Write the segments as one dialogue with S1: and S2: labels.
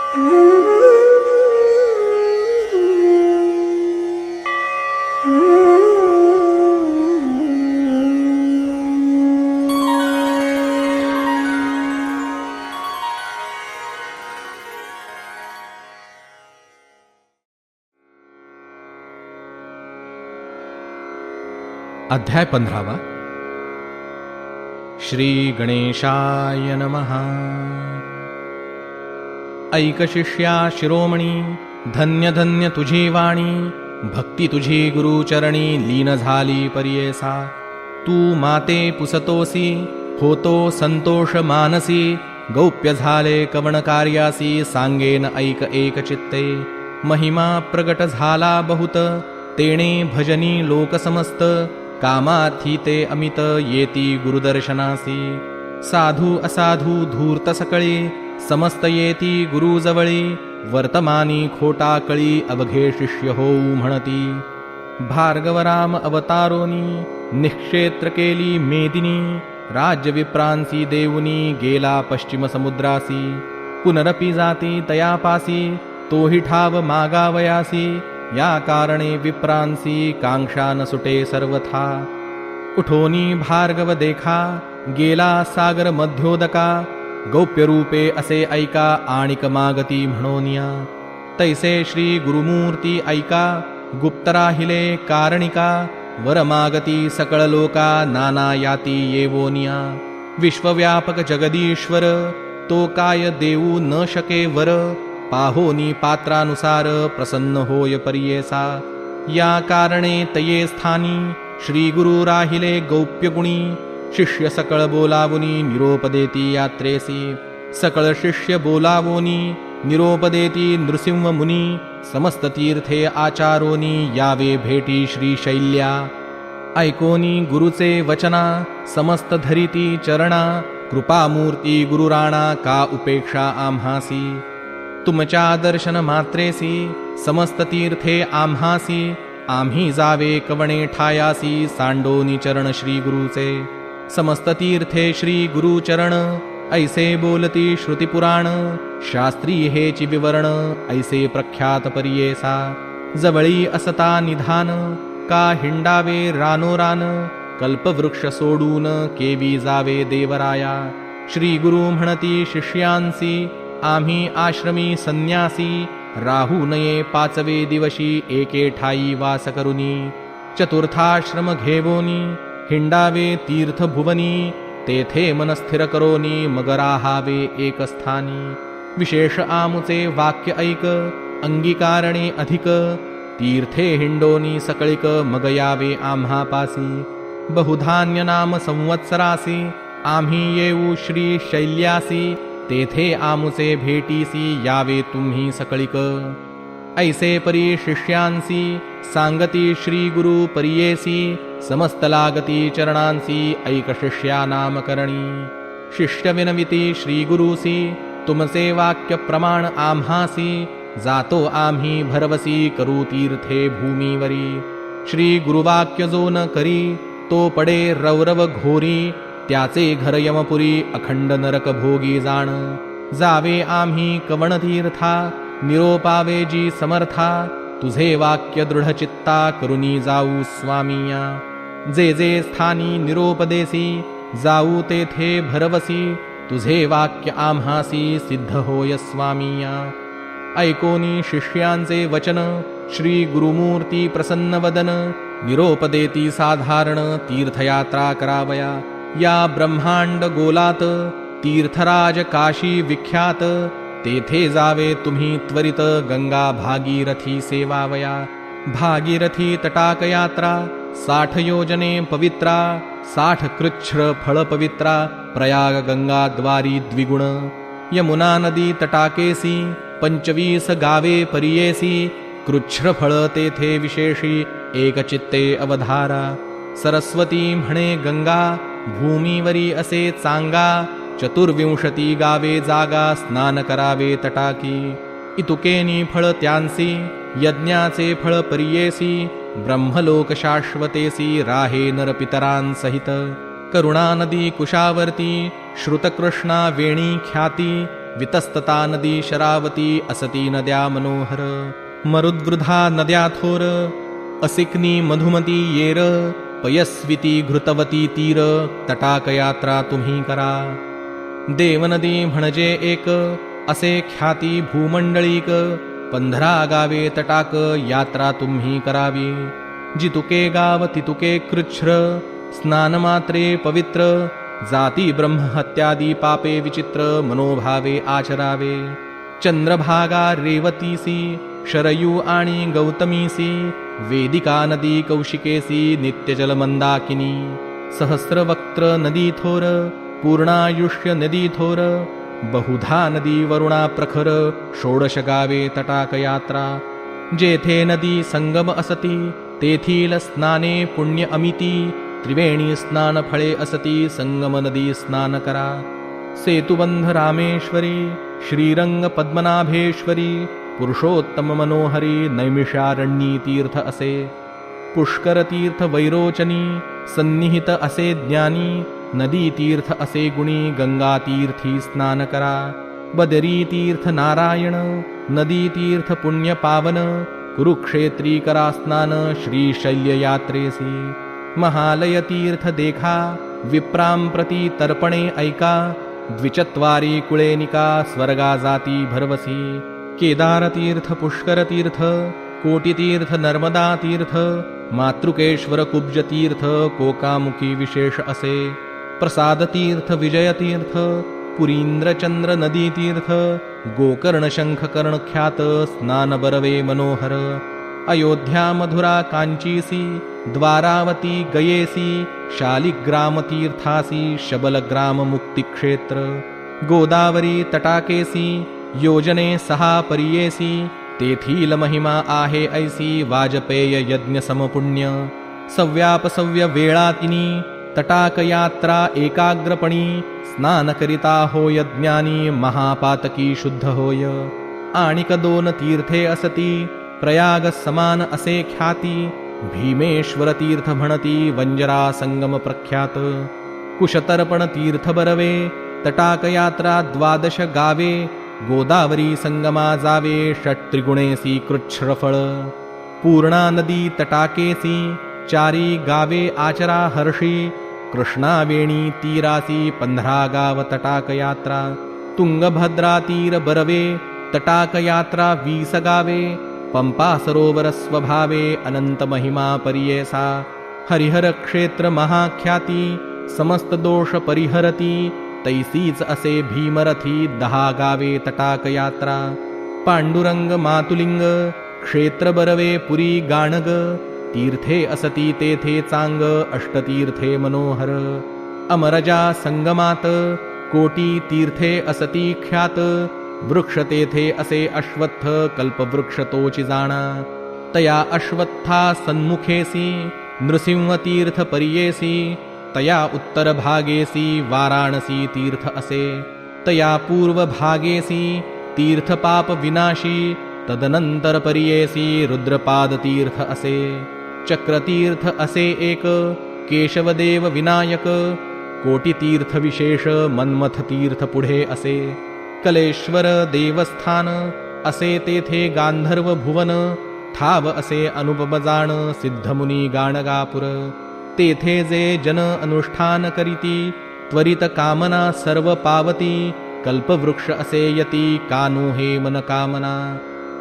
S1: अध्याय 15 श्री गणेशाय नमः। ऐक शिष्या शिरोमणी, धन्य धन्य तुझी वाणी, भक्ती तुझी गुरुचरणी लीन झाली परियेसा। तू माते पुसतोसी, होतो संतोष मानसी, गौप्य झाले कवण कार्यासी, सांगेन ऐक एक चित्ते। महिमा प्रगट झाला बहुत, तेणे भजनी लोक समस्त, कामार्थी ते अमित येती गुरुदर्शनासी। साधू असाधू धूर्त सकळी, समस्त येती गुरुजवळी, वर्तमानी खोटा कळी अवघे शिष्य होऊ म्हणती। भार्गवराम अवतारोनी, निक्षेत्र केली मेदिनी, राज्य विप्रांसी देऊनी, गेला पश्चिम समुद्रासी। पुनरपि जाती तयापासी, तोही ठाव मागावयासी, या कारणे विप्रांसी कांक्षा न सुटे सर्वथा। उठोनी भार्गव देखा, गेला सागर मध्योदका, गौप्य रूपे असे ऐका, आणिक मागती म्हणोनिया। तैसे श्री गुरुमूर्ती ऐका, गुप्त राहिले कारणिका, वर मागती सकळ लोका, नाना याती येवोनिया। विश्वव्यापक जगदीश्वर, तो काय देऊ न शके वर, पाहोनी पात्रानुसार प्रसन्न होय परियेसा। या कारणे तये स्थानी, श्री गुरु राहिले गौप्य गुणी, शिष्य सकळ बोलावुनी निरोप देती यात्रेसी। सकळ शिष्य बोलावोनी निरोप देती नृसिंह मुनी, समस्त तीर्थे आचारोनी, यावे भेटी श्री शैल्या। ऐकोनी गुरुचे वचना, समस्त धरिती चरणा, कृपामूर्ती गुरुराणा, का उपेक्षा आम्हासी। तुमच्या दर्शन मात्रेसी, समस्त तीर्थे आम्हासी, आम्ही जावे कवणे ठायासी, सांडोनी चरण श्री गुरुचे। समस्त तीर्थे श्री गुरुचरण, ऐसे बोलती श्रुतिपुराण, शास्त्री हेची विवरण, ऐसे प्रख्यात परियेसा। जवळी असता निधान, का हिंडावे रानोरान, कल्पवृक्ष सोडून केवी जावे देवराया। श्री गुरु म्हणती शिष्यांसी, आम्ही आश्रमी संन्यासी, राहू नये पाचवे दिवशी, एके ठाई वास करुनी। चतुर्थाश्रम घेवोनी, हिंडावे तीर्थ भुवनी, तेथे मन स्थिर करोनी, मग राहावे एक स्थानी। विशेष आमुचे वाक्य ऐक, अंगीकारणे अधिक, तीर्थे हिंडोनी सकळिक, मग यावे आम्हा पासी। बहुधान्य नाम संवत्सरासी, आम्ही येऊ श्री शैल्यासी, तेथे आमुचे भेटीसी, यावे तुम्ही सकळिक। ऐसे परी शिष्यांसी, सांगती श्री गुरु परियेसी, समस्त लागती चरणांसी, ऐक शिष्या नामकरणी। शिष्य विनविती श्री गुरुसी, तुमचे वाक्य प्रमाण आम्हासी, जातो आम्ही भरवसी, करू तीर्थे भूमीवरी। श्री गुरुवाक्य जो न करी, तो पडे रौरव घोरी, त्याचे घर यमपुरी, अखंड नरक भोगी जाण। जावे आम्ही कवण तीर्था, निरोपावे जी समर्था, तुझे वाक्य दृढ चित्ता, करुनी जाऊ स्वामिया। जे जे स्थानी निरोपदेसी, जाऊ तेथे भरवसी, तुझे वाक्य आम्हासी, सिद्ध होय स्वामिया। ऐकोनी शिष्यांचे वचन, श्री गुरुमूर्ती प्रसन्न वदन, निरोप देती साधारण, तीर्थयात्रा करावया। या ब्रह्मांड गोलात, तीर्थराज काशी विख्यात, तेथे जावे तुम्ही त्वरित, गंगा भागीरथी सेवावया। भागीरथी तटाक यात्रा, 60 योजने पवित्रा, 60 कृच्छ्र फळ पवित्रा, प्रयाग गंगा द्वारी द्विगुण। यमुना नदी तटाकेसी, 25 गावे परियेसी, कृच्छ्र फळ तेथे विशेषी, एक चित्ते अवधारा। सरस्वती म्हणे गंगा, भूमीवरी असे चांगा, 24 गावे जागा, स्नान करावे तटाकी। इतुकेनी फळ त्यांसी, यज्ञाचे फळ परियेसी, ब्रह्मलोक शाश्वतेसी, राहे नरपितरांसहित। करुणा नदी कुशावर्ती, श्रुतकृष्णा वेणी ख्याती, वितस्तता नदी शरावती असती नद्या मनोहर मरुद्वृधा नद्या थोर असिक्नी मधुमती येर पयस्विती घृतवती तीर तटाकयात्रा तुम्ही करा देवनदी म्हणजे एक असे ख्याती भूमंडळीक 15 गावे तटाक यात्रा तुम्ही करावी जितुके गाव तितुके कृच्छ्र स्नानमात्रे पवित्र जाती ब्रह्महत्यादी पापे विचित्र मनोभावे आचरावे चंद्रभागा रेवतीसी शरयू आणि गौतमीसी वेदिका नदी कौशिकेसी नित्यजल मंदाकिनी सहस्रवक्त्र नदी थोर पूर्णायुष्य नदी थोर बहुधा नदी वरुणा प्रखर 16 गावे तटाक यात्रा जेथे नदी संगम असती तेथील स्नाने पुण्य अमिती त्रिवेणी स्नान फळे असती संगम नदी स्नान करा सेतुबंध रामेश्वरी श्रीरंग पद्मनाभेश्वरी पुरुषोत्तम मनोहरी नैमिषारण्यी तीर्थ असे पुष्कर तीर्थ वैरोचनी सन्निहित असे ज्ञानी नदी तीर्थ असे गुणी गंगा तीर्थी स्नान करा बदरी तीर्थ नारायण नदी तीर्थ पुण्य पावन कुरुक्षेत्री करा स्नान श्रीशैल्य यात्रेसी महालय तीर्थ देखा विप्राम प्रति तर्पणे ऐका द्विचत्वारी कुळेनिका स्वर्गा जाती भरवसी केदार तीर्थ पुष्कर तीर्थ कोटी तीर्थ नर्मदा तीर्थ मातृकेश्वर कुब्ज तीर्थ कोकामुखी विशेष असे प्रसाद तीर्थ विजय तीर्थ पुरींद्रचंद्र नदी तीर्थ गोकर्ण शंख कर्ण ख्यात स्नान बरवे मनोहर अयोध्या मधुरा कांचीसी द्वारावती गयेसी शालिग्राम तीर्थासी शबलग्राम मुक्तिक्षेत्र गोदावरी तटाकेसी योजने 6 परियेसी तेथील महिमा आहे ऐसी वाजपेय यज्ञ समपुण्य सव्यापसव्य वेळातिनी तटाक यात्रा एकाग्रपणी स्नान करिता होय ज्ञानी महापातकी शुद्ध होय आणिक 2 तीर्थे असती प्रयाग समान असे ख्याती भीमेश्वर तीर्थ म्हणती वंजरा संगम प्रख्यात कुशतर्पण तीर्थ बरवे तटाक यात्रा 12 गावे गोदावरी संगमा जावे षट्त्रिगुणेसी कृच्छ्रफळ पूर्णा नदी तटाकेसी 4 गावे आचरा हर्षी कृष्णावेणी तीरासी 15 गाव तटाक यात्रा तुंगभद्रा तीर बरवे तटाक यात्रा 20 गावे पंपा सरोवर स्वभावे अनंत महिमा परियेसा हरिहर क्षेत्र महाख्याती समस्त दोष परिहरती तैसीच असे भीमरथी 10 गावे तटाक यात्रा पांडुरंग मातुलिंग क्षेत्र बरवे पुरी गाणग तीर्थे असती तेथे चांग अष्टतीर्थे मनोहर अमरजा संगमात कोटी तीर्थे असती ख्यात वृक्ष तेथे असे अश्वत्थ कल्पवृक्ष तोची जाणा तया अश्वत्था सन्मुखेसी नृसिंह तीर्थ परियेसी तया उत्तर भागेसी वाराणसी तीर्थ असे तया पूर्व भागेसी तीर्थ पाप विनाशी तदनंतर परियेसी रुद्रपाद तीर्थ असे चक्रतीर्थ असे एक केशवदेव विनायक कोटी तीर्थ विशेष मन्मथ तीर्थ पुढे असे कलेश्वर देवस्थान असे तेथे गांधर्व भुवन ठाव असे अनुपमजान सिद्धमुनी गाणगापुर तेथे जे जन अनुष्ठान करीती त्वरित कामना सर्व पावती कल्पवृक्ष असे यती कानो हे मन कामना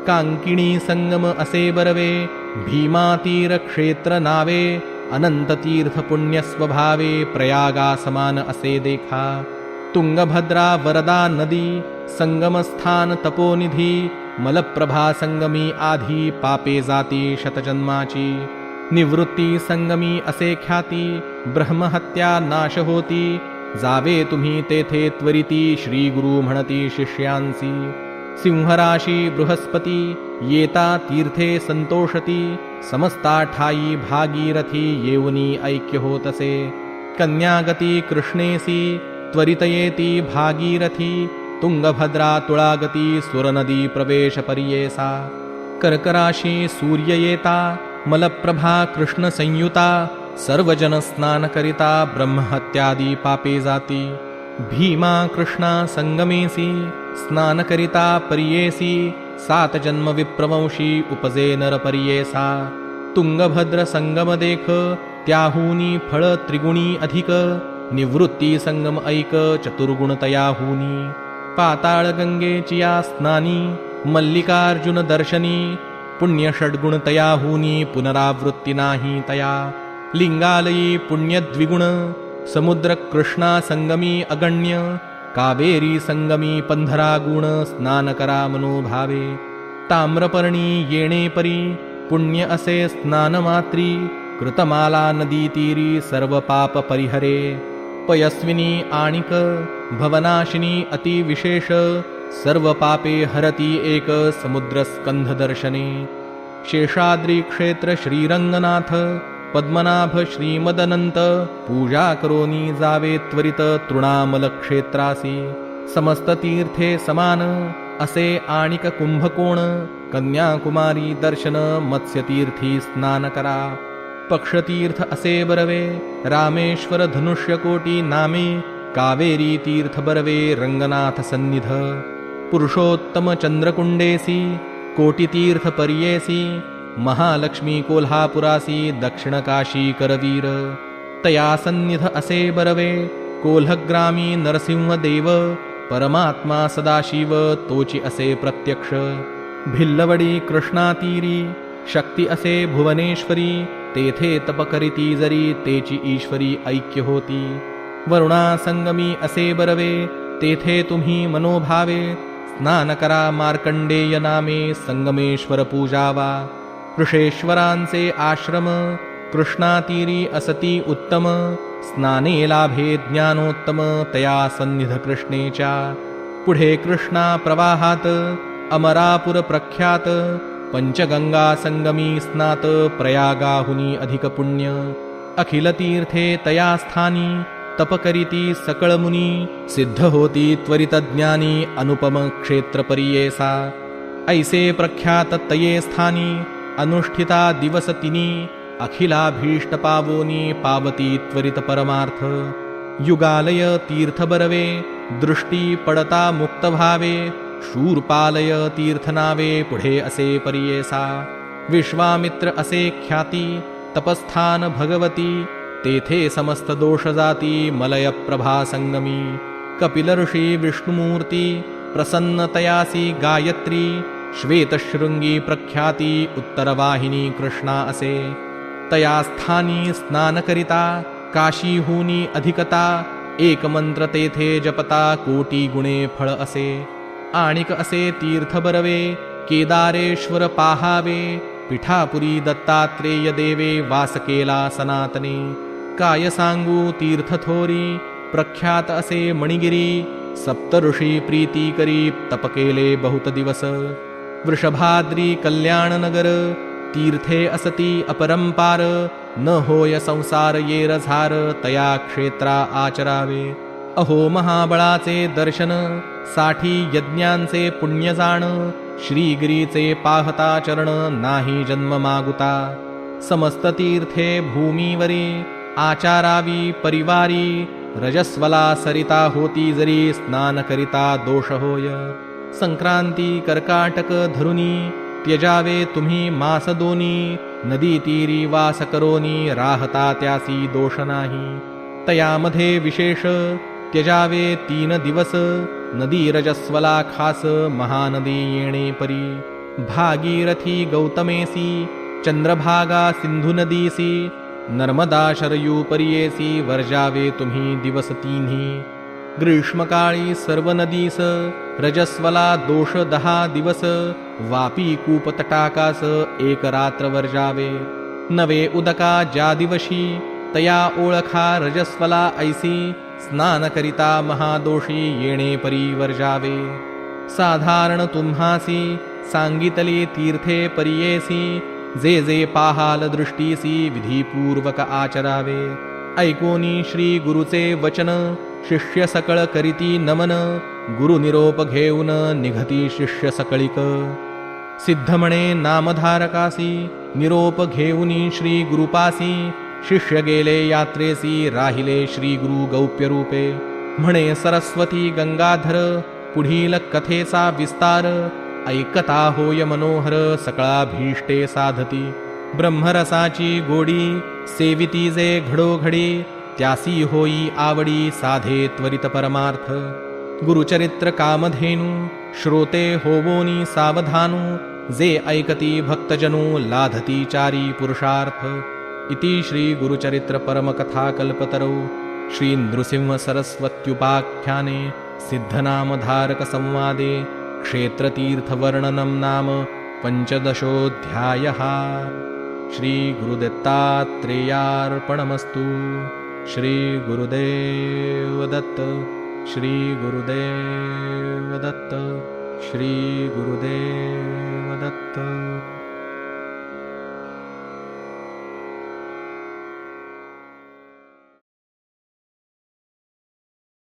S1: कांकिणी संगम असे बरवे भीमा तीर क्षेत्र नावे अनंत तीर्थ पुण्य स्वभावे प्रयागा समान असे देखा तुंगभद्रा वरदा नदी संगमस्थान तपोनिधी मलप्रभा संगमी आधी पापे जाती शतजन्माची निवृत्ती संगमी असे ख्याती ब्रह्महत्या नाश होती जावे तुम्ही तेथे त्वरिती श्री गुरु म्हणती शिष्यांसी सिंहराशी बृहस्पती येता तीर्थे संतोषती समस्ता ठाई भागीरथी येऊनी ऐक्य होतसे कन्यागती कृष्णेसी त्वरित येती भागीरथी तुंगभद्रा तुळागती सुरनदी प्रवेश परियेसा कर्कराशी सूर्य येता मलप्रभा कृष्ण संयुता सर्वजन स्नान करिता ब्रह्महत्यादी पापे जाती भीमा कृष्णा संगमेसी स्नान करिता परियेसी 7 जन्म विप्रवंशी उपजे नर परियेसा तुंगभद्र संगम देख त्याहूनी फळ त्रिगुणी अधिक निवृत्ती संगम ऐक चतुर्गुण तयाहूनी पाताळ गंगेची या स्नानी मल्लिकार्जुन दर्शनी पुण्य षड्गुण तयाहूनी पुनरावृत्ती नाही तया लिंगालयी पुण्य द्विगुण समुद्र कृष्णा संगमी अगण्य कावेरी संगमी 15 गुण स्नान करा मनोभावे ताम्रपर्णी येणे परी पुण्य असे स्नान मात्री कृतमाला नदी तीरी सर्व पाप परिहरे पयस्विनी आणिक भवनाशिनी अति विशेष सर्व पापे हरती एक समुद्र स्कंध दर्शने शेषाद्री क्षेत्र श्रीरंगनाथ पद्मनाभ श्रीमदनंत पूजा करोनी जावे त्वरित तृणामल क्षेत्रासी समस्त तीर्थे समान असे आणिक कुंभकोण कन्याकुमारी दर्शन मत्स्यतीर्थी स्नान करा पक्षतीर्थ असे बरवे रामेश्वर धनुष्यकोटी नामे कावेरी तीर्थ बरवे रंगनाथ सन्निध पुरुषोत्तम चंद्रकुंडेसी कोटितीर्थ पर्येसी महालक्ष्मी कोल्हापुरासी दक्षिण काशी करवीर तया सन्निध असे बरवे कोल्हग्रामी नरसिंहदेव परमात्मा सदाशिव तोची असे प्रत्यक्ष भिल्लवडी कृष्णातीरी शक्ती असे भुवनेश्वरी तेथे तप करीती जरी तेची ईश्वरी ऐक्य होती वरुणा संगमी असे बरवे तेथे तुम्ही मनोभावे स्नान करा मार्कंडेय नामे संगमेश्वर पूजावा ऋषेश्वरांचे आश्रम कृष्णातीरी असती उत्तम स्नाने लाभे ज्ञानोत्तम तया सन्निध कृष्णेच्या पुढे कृष्णा प्रवाहात अमरापुर प्रख्यात पंचगंगा संगमी स्नात प्रयागाहुनी अधिक पुण्य अखिल तीर्थे तया स्थानी तप करीती सकळ मुनी सिद्ध होती त्वरित ज्ञानी अनुपम क्षेत्र परियेसा ऐसे प्रख्यात तये स्थानी अनुष्ठिता दिवस तिनी अखिलाभीष्ट पावोनी पावती त्वरित परमार्थ युगालय तीर्थ बरवे दृष्टी पडता मुक्त भावे शूरपालय तीर्थ नावे पुढे असे परियेसा विश्वामित्र असे ख्याती तपस्थान भगवती तेथे समस्त दोष जाती मलय प्रभा संगमी कपिल ऋषी विष्णुमूर्ती प्रसन्नतयासी गायत्री श्वेतशृंगी प्रख्याती उत्तरवाहिनी कृष्णा असे तया स्थानी स्नान करिता काशीहूनी अधिकता एक मंत्र तेथे जपता कोटी गुणे फळ असे आणिक असे तीर्थ बरवे केदारेश्वर पाहावे पिठापुरी दत्तात्रेय देवे वास केला सनातने काय सांगू तीर्थ थोरी प्रख्यात असे मणिगिरी सप्तऋषी प्रीती करी तप केले बहुत दिवस वृषभाद्री कल्याणनगर तीर्थे असती अपरंपार न होय संसार ये रझार तया क्षेत्रा आचरावे अहो महाबळाचे दर्शन साठी यज्ञांचे पुण्य जाण श्रीगिरीचे पाहता चरण नाही जन्म मागुता समस्त तीर्थे भूमीवरी आचारावी परिवारी रजस्वला सरिता होती जरी स्नान करिता दोष होय संक्रांती कर्काटक धरुनी त्यजावे तुम्ही मास दोनी नदी तीरी वास करोनी राहता त्यासी दोष नाही तयामध्ये विशेष त्यजावे 3 दिवस नदी रजस्वला खास महानदी येणे परी भागीरथी गौतमेसी चंद्रभागा सिंधु नदीसी नर्मदा शरयू परियेसी वर्जावे तुम्ही दिवस 3 ग्रीष्मकाळी सर्व नदीस रजस्वला दोष 10 दिवस वापी कूप तटाकास 1 रात्र वर्जावे नवे उदका ज्या दिवशी तया ओळखा रजस्वला ऐसी स्नान करिता महादोषी येणे परी वर्जावे साधारण तुम्हासी सांगितले तीर्थे परियेसी जे जे पाहाल दृष्टीसी विधीपूर्वक आचरावे ऐकोनी श्री गुरुचे वचन शिष्य सकळ करीती नमन गुरु निरोप घेऊन निघती शिष्य सकळिक सिद्ध म्हणे नामधारकासी निरोप घेऊनी श्री गुरुपासी शिष्य गेले यात्रेसी राहिले श्री गुरु गौप्य रूपे म्हणे सरस्वती गंगाधर पुढील कथेचा विस्तार ऐकता होय मनोहर सकळाभीष्टे साधती ब्रह्मरसाची गोडी सेविती जे घडोघडी त्यासी होई आवडी साधे त्वरित परमार्थ गुरुचरित्र कामधेनु श्रोते होवोनी सावधानु जे ऐकती भक्तजनु लाधती चारी पुरुषार्थ इति श्री गुरुचरित्र परमकथाकल्पतरौ श्री नृसिंह सरस्वत्युपाख्याने सिद्धनामधारक संवादे क्षेत्रतीर्थवर्णनं नाम 15ोऽध्यायः। श्री गुरुदत्तात्रेयार्पणमस्तु। श्री गुरुदेव दत्त। श्री गुरुदेव दत्त। श्री गुरुदेव दत्त।